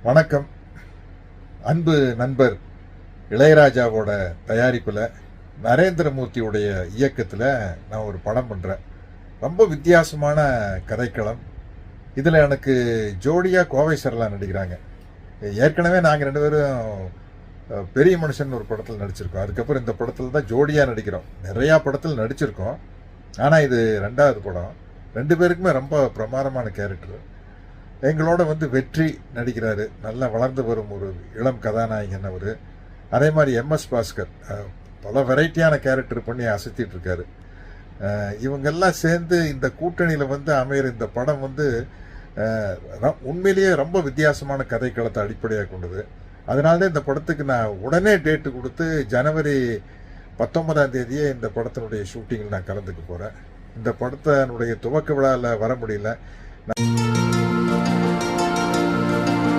வணக்கம். அன்பு நண்பர் இளையராஜாவோட தயாரிப்பில் நரேந்திரமூர்த்தியுடைய இயக்கத்தில் நான் ஒரு படம் பண்ணுறேன். ரொம்ப வித்தியாசமான கதைக்களம். இதில் எனக்கு ஜோடியாக கோவை சரளா நடிக்கிறாங்க. ஏற்கனவே நாங்கள் ரெண்டு பேரும் பெரிய மனுஷன் ஒரு படத்தில் நடிச்சிருக்கோம். அதுக்கப்புறம் இந்த படத்தில் தான் ஜோடியாக நடிக்கிறோம். நிறையா படத்தில் நடிச்சிருக்கோம். ஆனால் இது ரெண்டாவது படம். ரெண்டு பேருக்குமே ரொம்ப பிரமாதமான கேரக்டர். எங்களோட வெற்றி நடிக்கிறாரு. நல்லா வளர்ந்து வரும் ஒரு இளம் கதாநாயகன் அவர். அதே மாதிரி MS பாஸ்கர் பல வெரைட்டியான கேரக்டர் பண்ணி அசத்திட்டு இருக்காரு. இவங்கெல்லாம் சேர்ந்து இந்த கூட்டணியில் அமையிற இந்த படம் உண்மையிலேயே ரொம்ப வித்தியாசமான கதைக்களத்தை அடிப்படையாக கொண்டது. அதனால்தான் இந்த படத்துக்கு நான் உடனே டேட்டு கொடுத்து ஜனவரி 19ஆம் தேதியே இந்த படத்தினுடைய ஷூட்டிங்கில் நான் கலந்துக்க போகிறேன். இந்த படத்தினுடைய துவக்க விழாவில் வர முடியல.